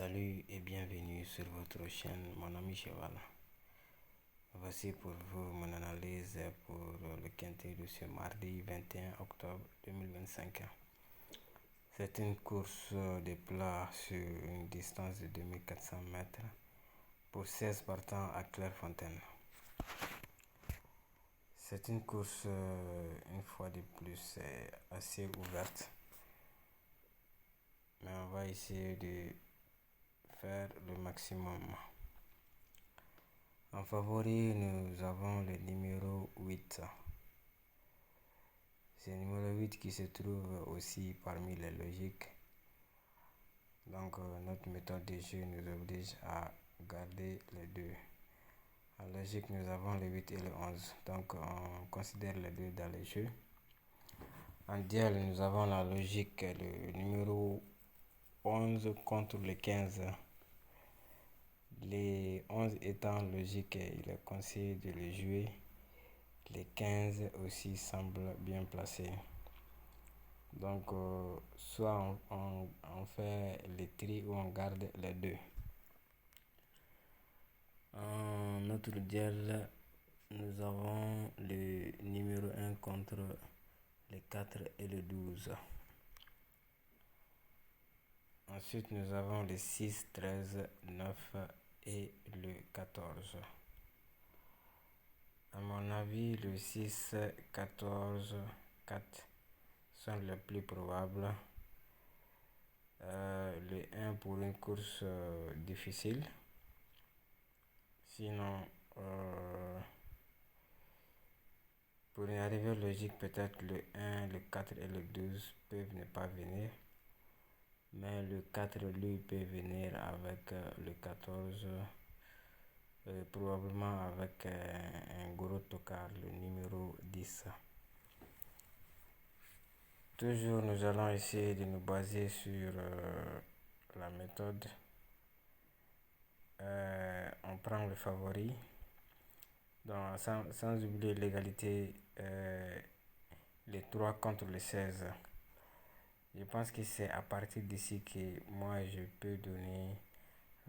Salut et bienvenue sur votre chaîne Mon ami Cheval. Voici pour vous mon analyse pour le quintet de ce mardi 21 octobre 2025. C'est une course de plat sur une distance de 2400 mètres pour 16 partants à Clairefontaine. C'est une course, une fois de plus, assez ouverte, mais on va essayer de faire le maximum. En favori, nous avons le numéro 8. C'est le numéro 8 qui se trouve aussi parmi les logiques. Donc, notre méthode de jeu nous oblige à garder les deux. En logique, nous avons le 8 et le 11. Donc, on considère les deux dans le jeu. En duel, nous avons la logique, le numéro 11 contre le 15. Les 11 étant logique, il est conseillé de le jouer. Les 15 aussi semblent bien placés. Donc, soit on fait les tri ou on garde les deux. En notre duel, nous avons le numéro 1 contre le 4 et le 12. Ensuite, nous avons le 6, 13, 9 et le 14. À mon avis, le 6, 14, 4 sont les plus probables. Le 1 pour une course difficile. Sinon, pour une arrivée logique, peut-être le 1, le 4 et le 12 peuvent ne pas venir. Mais le 4, lui, peut venir avec le 14. Probablement avec un gros tocard, le numéro 10. Toujours, nous allons essayer de nous baser sur la méthode. On prend le favori. Donc, sans oublier l'égalité, les 3 contre les 16. Je pense que c'est à partir d'ici que moi je peux donner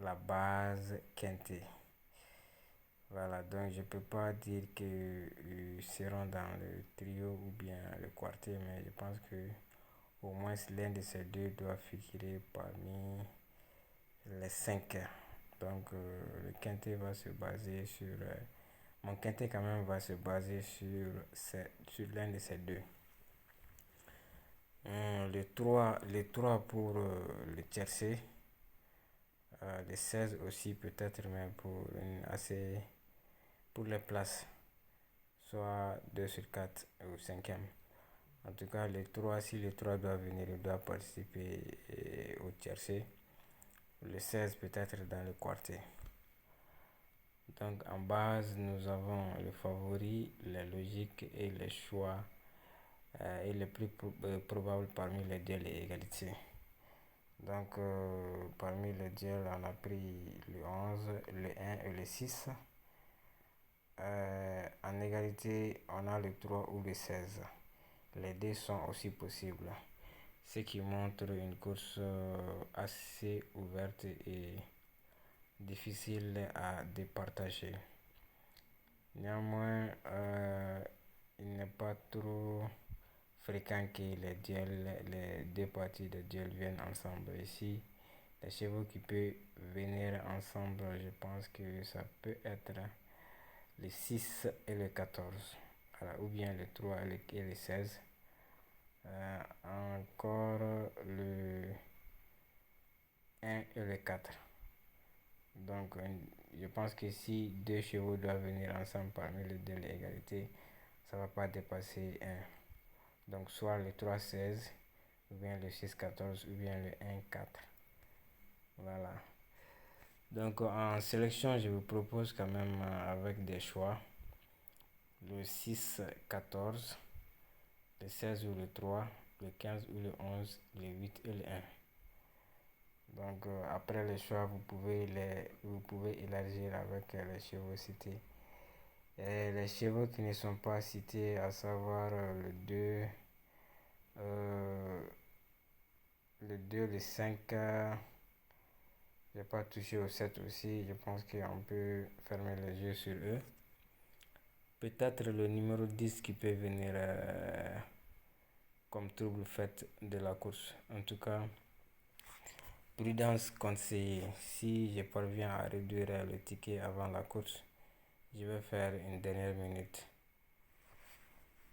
la base quintée. Voilà, donc je peux pas dire qu'ils seront dans le trio ou bien le quartier, mais je pense que au moins l'un de ces deux doit figurer parmi les 5. Donc le quintet va se baser sur... mon quintet quand même va se baser sur l'un de ces deux. Les 3 pour le tiercé. Les 16 aussi peut-être, mais pour les places, soit 2 sur 4 ou 5e. En tout cas, si les 3 doivent venir, ils doivent participer au tiercé. Le 16 peut-être dans le quartier. Donc en base, nous avons le favori, les logiques et les choix et les plus probables parmi les duels et égalités. Donc parmi les duels, on a pris le 11, le 1 et le 6. En égalité, on a le 3 ou le 16. Les deux sont aussi possibles, ce qui montre une course assez ouverte et difficile à départager. Néanmoins, il n'est pas trop fréquent que les deux parties de duel viennent ensemble. Ici, les chevaux qui peuvent venir ensemble, je pense que ça peut être le 6 et le 14. Voilà, ou bien le 3 et le 16. Encore le 1 et le 4. Donc, je pense que si deux chevaux doivent venir ensemble parmi les deux l'égalité, ça ne va pas dépasser 1. Donc, soit le 3-16, ou bien le 6-14, ou bien le 1-4. Voilà. Donc, en sélection, je vous propose quand même avec des choix. Le 6-14, le 16 ou le 3, le 15 ou le 11, le 8 et le 1. Donc après les choix, vous pouvez élargir avec les chevaux cités. Et les chevaux qui ne sont pas cités, à savoir le 2, le 5, J'ai pas touché au 7 aussi. Je pense qu'on peut fermer les yeux sur eux. Peut-être le numéro 10 qui peut venir comme trouble fait de la course. En tout cas, prudence conseillée. Si je parviens à réduire le ticket avant la course, je vais faire une dernière minute.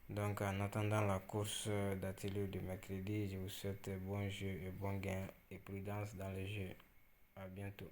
Donc en attendant la course d'atelier du mercredi, je vous souhaite bon jeu et bon gain et prudence dans le jeu. À bientôt.